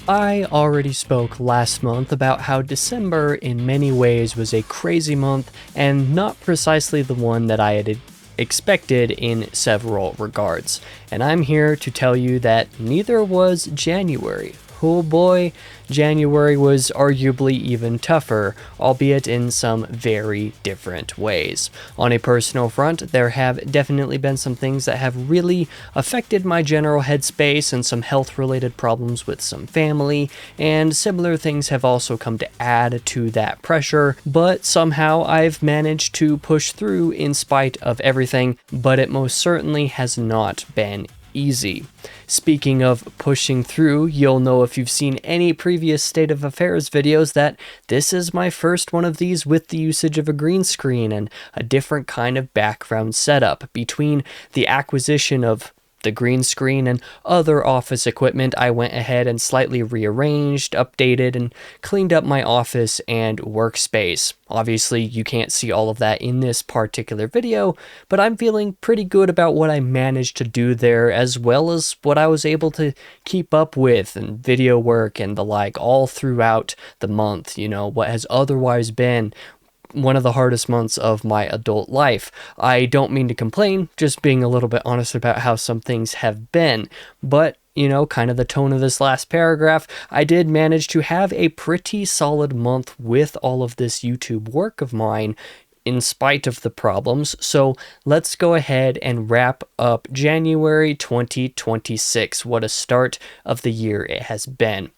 I already spoke last month about how December in many ways was a crazy month and not precisely the one that I had expected in several regards. And I'm here to tell you that neither was January. Oh boy, January was arguably even tougher, albeit in some very different ways. On a personal front, there have definitely been some things that have really affected my general headspace and some health-related problems with some family, and similar things have also come to add to that pressure, but somehow I've managed to push through in spite of everything, but it most certainly has not been easy. Speaking of pushing through, you'll know if you've seen any previous State of Affairs videos that this is my first one of these with the usage of a green screen and a different kind of background setup. Between the acquisition of the green screen and other office equipment, I went ahead and slightly rearranged, updated, and cleaned up my office and workspace. Obviously, you can't see all of that in this particular video, but I'm feeling pretty good about what I managed to do there, as well as what I was able to keep up with and video work and the like all throughout the month. You know, what has otherwise been one of the hardest months of my adult life. I don't mean to complain, just being a little bit honest about how some things have been, but you know, kind of the tone of this last paragraph, I did manage to have a pretty solid month with all of this YouTube work of mine in spite of the problems. So let's go ahead and wrap up January 2026. What a start of the year it has been.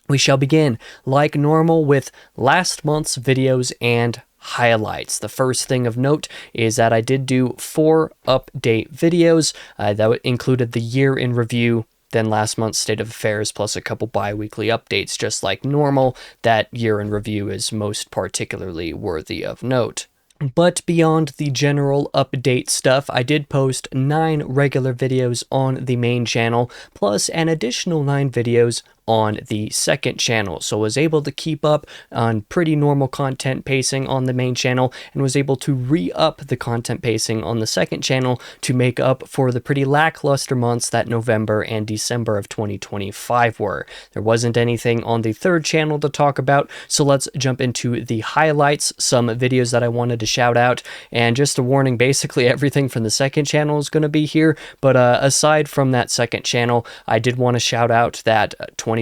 We shall begin, like normal, with last month's videos and highlights. The first thing of note is that I did do 4 update videos that included the year in review, then last month's State of Affairs, plus a couple bi-weekly updates, just like normal. That year in review is most particularly worthy of note. But beyond the general update stuff, I did post 9 regular videos on the main channel, plus an additional 9 videos on the second channel, so was able to keep up on pretty normal content pacing on the main channel and was able to re-up the content pacing on the second channel to make up for the pretty lackluster months that November and December of 2025 were. There wasn't anything on the third channel to talk about, so let's jump into the highlights, some videos that I wanted to shout out, and just a warning, basically everything from the second channel is going to be here, but aside from that second channel, I did want to shout out that 2025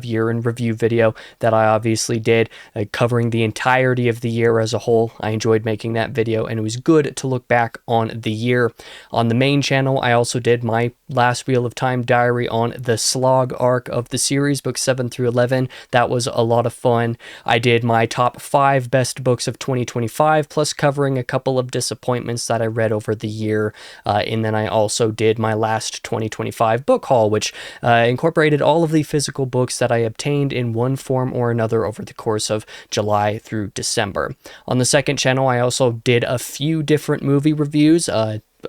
year in review video that I obviously did, covering the entirety of the year as a whole. I enjoyed making that video and it was good to look back on the year. On the main channel, I also did my last Wheel of Time diary on the slog arc of the series, books 7 through 11. That was a lot of fun. I did my top 5 best books of 2025, plus covering a couple of disappointments that I read over the year. And then I also did my last 2025 book haul, which incorporated all of the physical books that I obtained in one form or another over the course of July through December. On the second channel, I also did a few different movie reviews.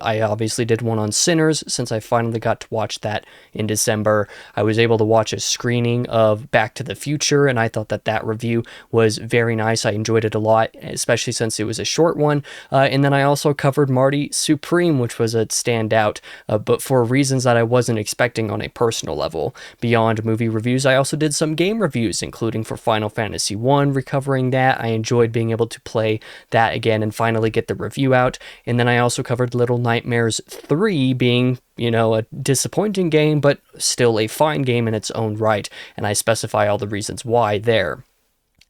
I obviously did one on Sinners, since I finally got to watch that in December. I was able to watch a screening of Back to the Future, and I thought that that review was very nice. I enjoyed it a lot, especially since it was a short one. And then I also covered Marty Supreme, which was a standout, but for reasons that I wasn't expecting on a personal level. Beyond movie reviews, I also did some game reviews, including for Final Fantasy I, recovering that. I enjoyed being able to play that again and finally get the review out. And then I also covered Little Nightmares 3, being, you know, a disappointing game, but still a fine game in its own right, and I specify all the reasons why there.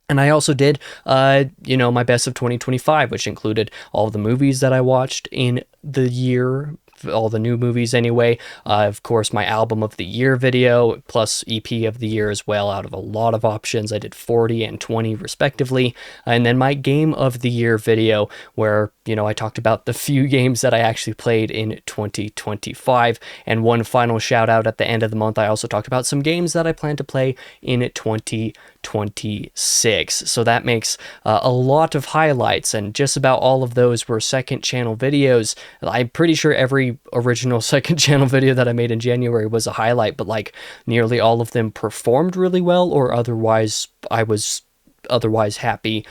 And I also did, my best of 2025, which included all the movies that I watched in the year, all the new movies anyway. Of course, my album of the year video, plus EP of the year as well, out of a lot of options. I did 40 and 20 respectively. And then my game of the year video, where, you know, I talked about the few games that I actually played in 2025. And one final shout out at the end of the month, I also talked about some games that I plan to play in 2026. So that makes a lot of highlights, and just about all of those were second channel videos. I'm pretty sure every original second channel video that I made in January was a highlight, but like nearly all of them performed really well, or otherwise I was otherwise happy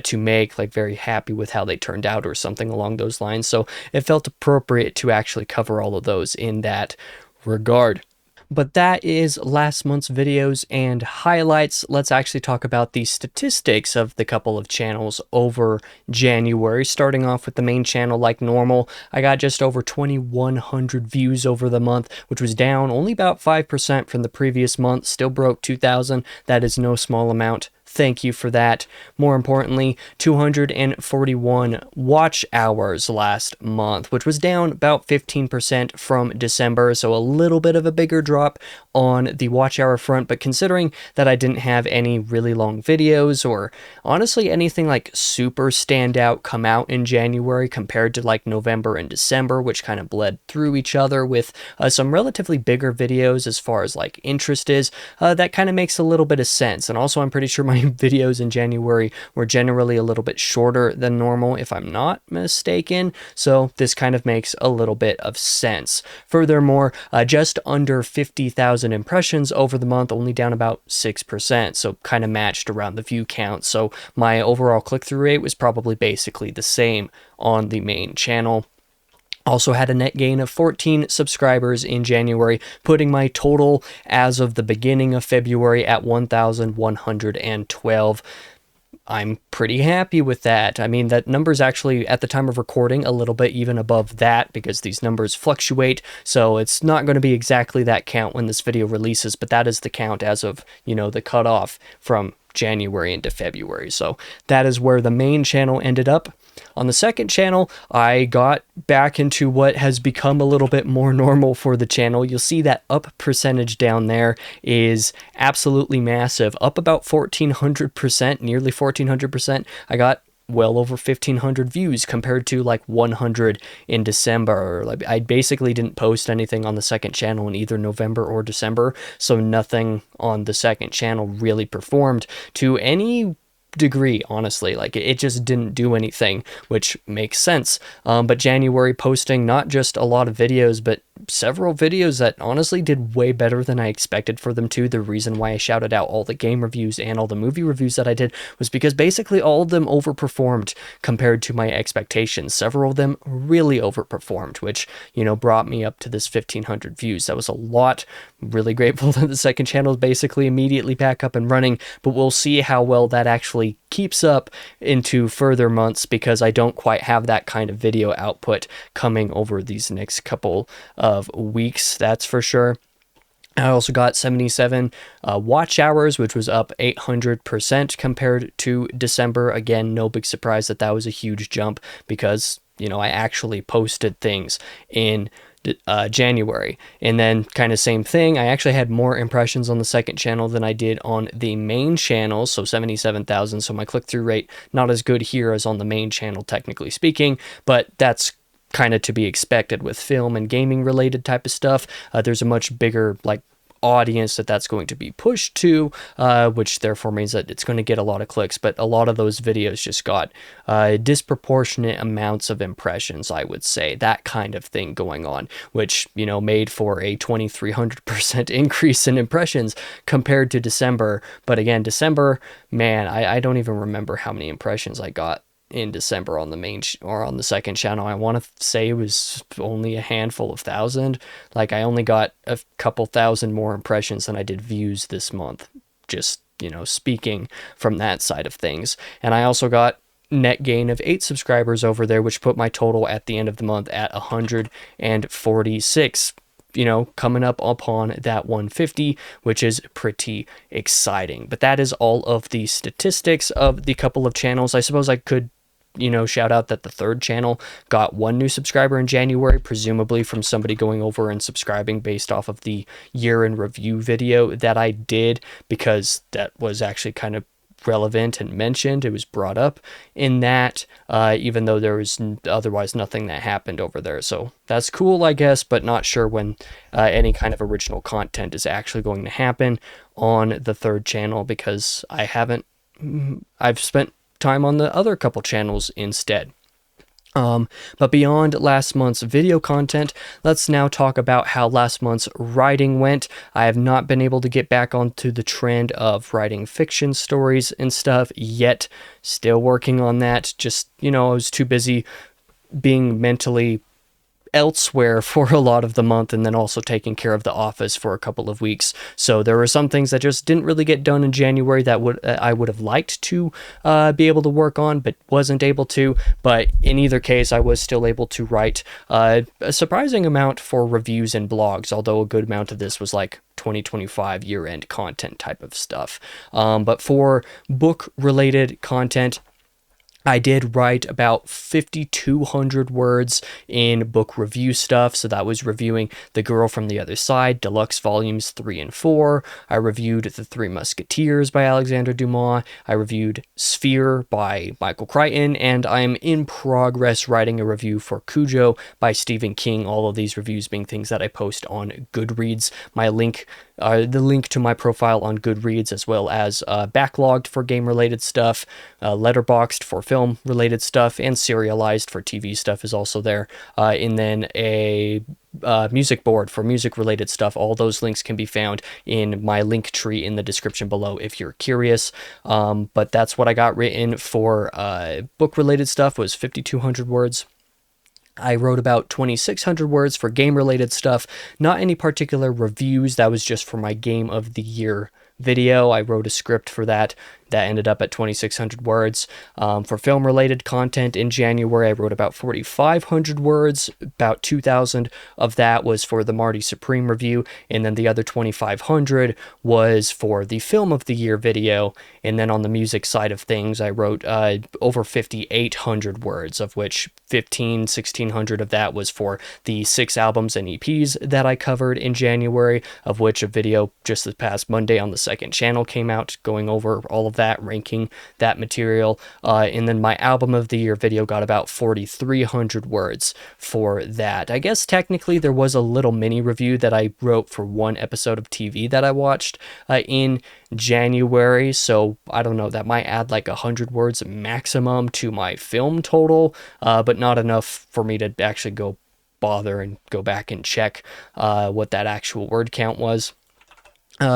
to make, like very happy with how they turned out or something along those lines. So it felt appropriate to actually cover all of those in that regard. But that is last month's videos and highlights. Let's actually talk about the statistics of the couple of channels over January. Starting off with the main channel like normal, I got just over 2,100 views over the month, which was down only about 5% from the previous month. Still broke 2,000. That is no small amount. Thank you for that. More importantly, 241 watch hours last month, which was down about 15% from December, so a little bit of a bigger drop on the watch hour front, but considering that I didn't have any really long videos or honestly anything like super standout come out in January compared to like November and December, which kind of bled through each other with some relatively bigger videos as far as like interest is, that kind of makes a little bit of sense. And also I'm pretty sure my videos in January were generally a little bit shorter than normal, if I'm not mistaken, so this kind of makes a little bit of sense. Furthermore, just under 50,000 impressions over the month, only down about 6%, so kind of matched around the view count, so my overall click-through rate was probably basically the same on the main channel. Also had a net gain of 14 subscribers in January, putting my total as of the beginning of February at 1,112. I'm pretty happy with that. I mean, that number's actually, at the time of recording, a little bit even above that because these numbers fluctuate, so it's not going to be exactly that count when this video releases, but that is the count as of, the cutoff from January into February. So that is where the main channel ended up. On the second channel, I got back into what has become a little bit more normal for the channel. You'll see that up percentage down there is absolutely massive, up about 1,400%, nearly 1,400%. I got well over 1,500 views compared to like 100 in December. Like, I basically didn't post anything on the second channel in either November or December, so nothing on the second channel really performed to any degree, honestly. Like, it just didn't do anything, which makes sense. But January posting not just a lot of videos, but several videos that honestly did way better than I expected for them to. The reason why I shouted out all the game reviews and all the movie reviews that I did was because basically all of them overperformed compared to my expectations. Several of them really overperformed, which, brought me up to this 1,500 views. That was a lot. Really grateful that the second channel is basically immediately back up and running, but we'll see how well that actually keeps up into further months because I don't quite have that kind of video output coming over these next couple of weeks, that's for sure. I also got 77 watch hours, which was up 800% compared to December. Again, no big surprise that that was a huge jump because, I actually posted things in January. And then kind of same thing, I actually had more impressions on the second channel than I did on the main channel, so 77,000. So my click-through rate not as good here as on the main channel, technically speaking, but that's kind of to be expected with film and gaming related type of stuff. There's a much bigger audience that's going to be pushed to, which therefore means that it's going to get a lot of clicks, but a lot of those videos just got disproportionate amounts of impressions, I would say, that kind of thing going on, which, made for a 2,300% increase in impressions compared to December. But again, December, man, I don't even remember how many impressions I got in December on the main or on the second channel. I want to say it was only a handful of thousand. Like, I only got a couple thousand more impressions than I did views this month, just, speaking from that side of things. And I also got net gain of 8 subscribers over there, which put my total at the end of the month at 146, coming up upon that 150, which is pretty exciting. But that is all of the statistics of the couple of channels. I suppose I could shout out that the third channel got 1 new subscriber in January, presumably from somebody going over and subscribing based off of the year in review video that I did, because that was actually kind of relevant and mentioned. It was brought up in that, even though there was otherwise nothing that happened over there. So that's cool, I guess, but not sure when any kind of original content is actually going to happen on the third channel, because I've spent time on the other couple channels instead. But beyond last month's video content, let's now talk about how last month's writing went. I have not been able to get back onto the trend of writing fiction stories and stuff yet. Still working on that. Just, I was too busy being mentally elsewhere for a lot of the month, and then also taking care of the office for a couple of weeks. So there were some things that just didn't really get done in January that I would have liked to be able to work on, but wasn't able to. But in either case, I was still able to write a surprising amount for reviews and blogs, although a good amount of this was like 2025 year-end content type of stuff. But for book-related content, I did write about 5,200 words in book review stuff. So that was reviewing The Girl from the Other Side, Deluxe Volumes 3 and 4. I reviewed The Three Musketeers by Alexander Dumas. I reviewed Sphere by Michael Crichton. And I'm in progress writing a review for Cujo by Stephen King. All of these reviews being things that I post on Goodreads. The link to my profile on Goodreads, as well as backlogged for game-related stuff, letterboxed for film-related stuff, and serialized for TV stuff is also there. And then a music board for music-related stuff. All those links can be found in my link tree in the description below if you're curious. But that's what I got written for book-related stuff, was 5,200 words. I wrote about 2,600 words for game-related stuff, not any particular reviews. That was just for my Game of the Year video. I wrote a script for that ended up at 2,600 words. For film-related content in January, I wrote about 4,500 words. About 2,000 of that was for the Marty Supreme review, and then the other 2,500 was for the Film of the Year video. And then on the music side of things, I wrote over 5,800 words, of which 1,600 of that was for the 6 albums and EPs that I covered in January, of which a video just this past Monday on the second channel came out, going over all of that, ranking that material. And then my Album of the Year video got about 4,300 words for that. I guess technically there was a little mini review that I wrote for one episode of TV that I watched in January, so I don't know, that might add like 100 words maximum to my film total, but not enough for me to actually bother and go back and check what that actual word count was.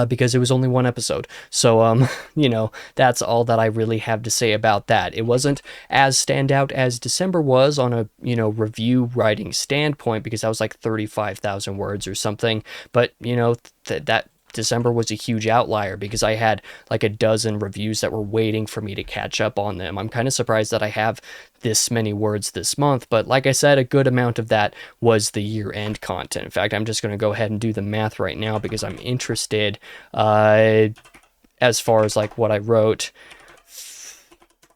Because it was only one episode. So, that's all that I really have to say about that. It wasn't as standout as December was on a, review writing standpoint, because that was like 35,000 words or something. But, that December was a huge outlier because I had like a dozen reviews that were waiting for me to catch up on them. I'm kind of surprised that I have this many words this month, but like I said, a good amount of that was the year-end content. In fact, I'm just going to go ahead and do the math right now because I'm interested as far as like what I wrote.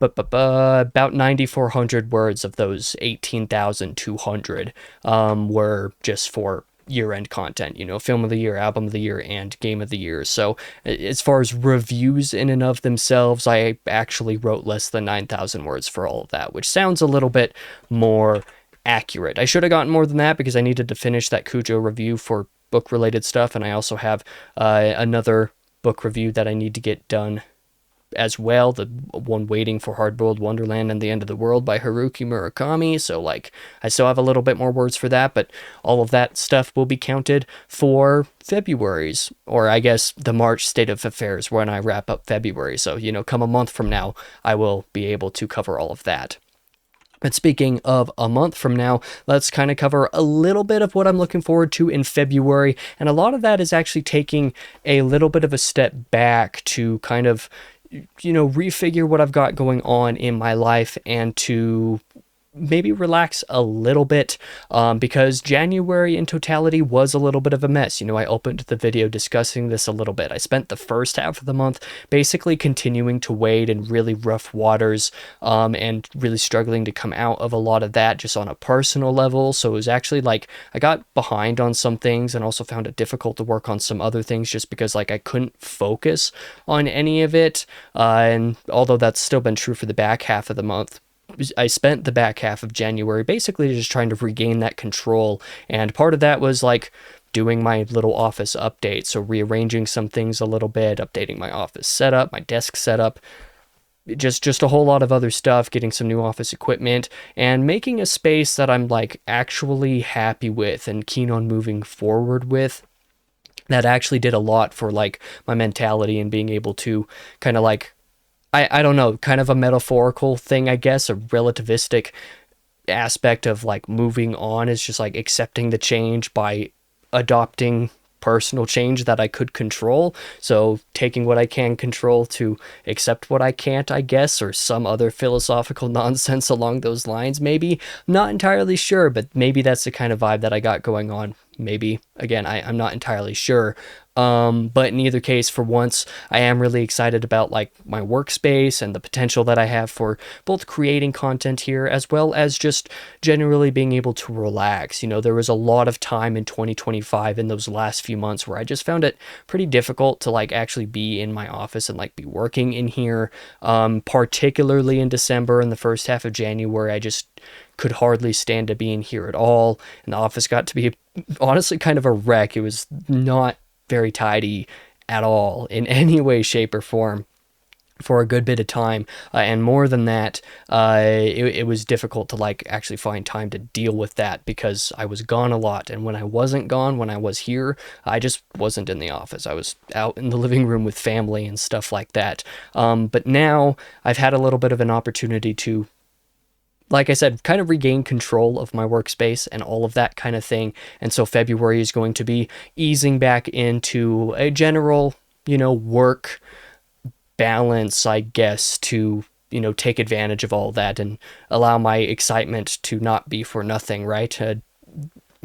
About 9,400 words of those 18,200 were just for year-end content, Film of the Year, Album of the Year, and Game of the Year. So as far as reviews in and of themselves, I actually wrote less than 9,000 words for all of that, which sounds a little bit more accurate. I should have gotten more than that because I needed to finish that Cujo review for book-related stuff, and I also have another book review that I need to get done as well, the one waiting for Hard-Boiled Wonderland and the End of the World by Haruki Murakami. So I still have a little bit more words for that, but all of that stuff will be counted for February's, or I guess the March state of affairs when I wrap up February. So, come a month from now, I will be able to cover all of that. But speaking of a month from now, let's kind of cover a little bit of what I'm looking forward to in February. And a lot of that is actually taking a little bit of a step back to kind of refigure what I've got going on in my life and to maybe relax a little bit, because January in totality was a little bit of a mess. I opened the video discussing this a little bit. I spent the first half of the month basically continuing to wade in really rough waters, and really struggling to come out of a lot of that just on a personal level. So it was actually like I got behind on some things and also found it difficult to work on some other things just because I couldn't focus on any of it. And although that's still been true for the back half of the month, I spent the back half of January basically just trying to regain that control, and part of that was doing my little office update, so rearranging some things a little bit, updating my office setup, my desk setup, just a whole lot of other stuff, getting some new office equipment, and making a space that I'm actually happy with and keen on moving forward with. That actually did a lot for my mentality and being able to kind of I don't know, kind of a metaphorical thing, I guess, a relativistic aspect of like moving on is just like accepting the change by adopting personal change that I could control. So taking what I can control to accept what I can't, I guess, or some other philosophical nonsense along those lines, maybe. I'm not entirely sure, but maybe that's the kind of vibe that I got going on. Maybe. Again, I'm not entirely sure. But in either case, for once, I am really excited about like my workspace and the potential that I have for both creating content here as well as just generally being able to relax. You know, there was a lot of time in 2025 in those last few months where I just found it pretty difficult to like actually be in my office and like be working in here. Particularly in December and the first half of January, I just could hardly stand to be in here at all. And the office got to be honestly kind of a wreck. It was not very tidy at all in any way, shape, or form for a good bit of time. And more than that, it was difficult to like actually find time to deal with that because I was gone a lot. And when I wasn't gone, when I was here, I just wasn't in the office. I was out in the living room with family and stuff like that. But now I've had a little bit of an opportunity to, like I said, kind of regain control of my workspace and all of that kind of thing. And so February is going to be easing back into a general, work balance, I guess, to, take advantage of all that and allow my excitement to not be for nothing, right?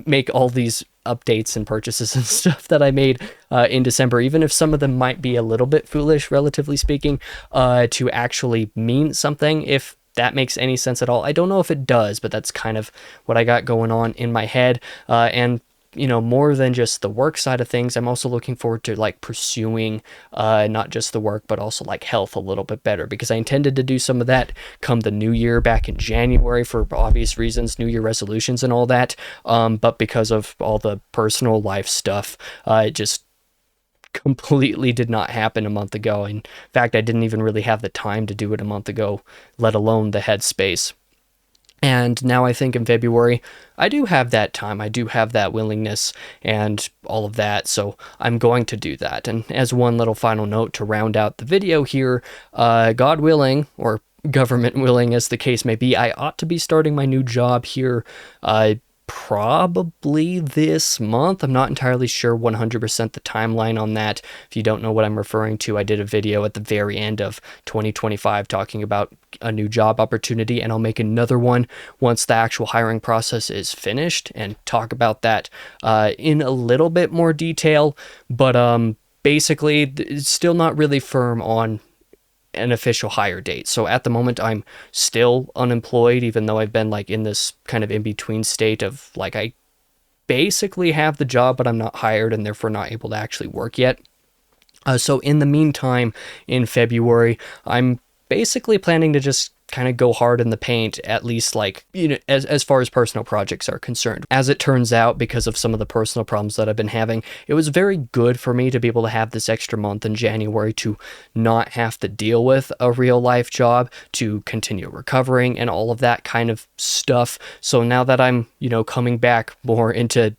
Make all these updates and purchases and stuff that I made in December, even if some of them might be a little bit foolish, relatively speaking, to actually mean something, if that makes any sense at all. I don't know if it does, but that's kind of what I got going on in my head. And more than just the work side of things, I'm also looking forward to like pursuing not just the work, but also like health a little bit better, because I intended to do some of that come the new year back in January for obvious reasons, New Year resolutions and all that. But because of all the personal life stuff, it just completely did not happen a month ago. In fact, I didn't even really have the time to do it a month ago, let alone the headspace. And now I think in February, I do have that time. I do have that willingness and all of that. So I'm going to do that. And as one little final note to round out the video here, God willing, or government willing as the case may be, I ought to be starting my new job here probably this month. I'm not entirely sure 100% the timeline on that. If you don't know what I'm referring to, I did a video at the very end of 2025 talking about a new job opportunity, and I'll make another one once the actual hiring process is finished and talk about that in a little bit more detail. But basically, it's still not really firm on an official hire date. So at the moment, I'm still unemployed, even though I've been like in this kind of in-between state of like, I basically have the job, but I'm not hired and therefore not able to actually work yet. So in the meantime, in February, I'm basically planning to just kind of go hard in the paint, at least like, as far as personal projects are concerned. As it turns out, because of some of the personal problems that I've been having, it was very good for me to be able to have this extra month in January to not have to deal with a real life job, to continue recovering and all of that kind of stuff. So now that I'm, coming back more into,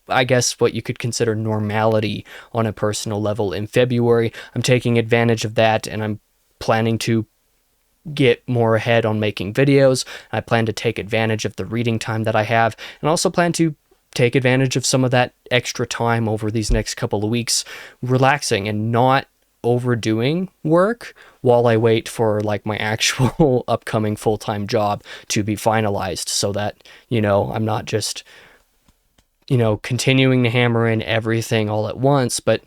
I guess, what you could consider normality on a personal level in February, I'm taking advantage of that, and I'm planning to get more ahead on making videos. I plan to take advantage of the reading time that I have, and also plan to take advantage of some of that extra time over these next couple of weeks relaxing and not overdoing work while I wait for like my actual upcoming full-time job to be finalized, so that I'm not just continuing to hammer in everything all at once, but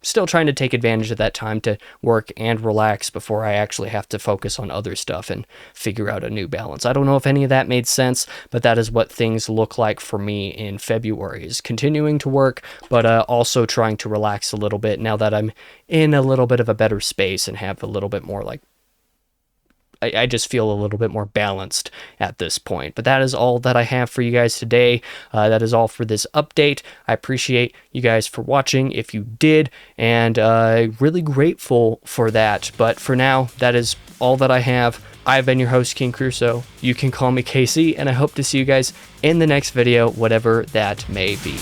still trying to take advantage of that time to work and relax before I actually have to focus on other stuff and figure out a new balance. I don't know if any of that made sense, but that is what things look like for me in February, is continuing to work, but also trying to relax a little bit now that I'm in a little bit of a better space and have a little bit more like, I just feel a little bit more balanced at this point. But that is all that I have for you guys today. That is all for this update. I appreciate you guys for watching if you did, and really grateful for that. But for now, that is all that I have. I've been your host, King Crusoe. You can call me Casey, and I hope to see you guys in the next video, whatever that may be.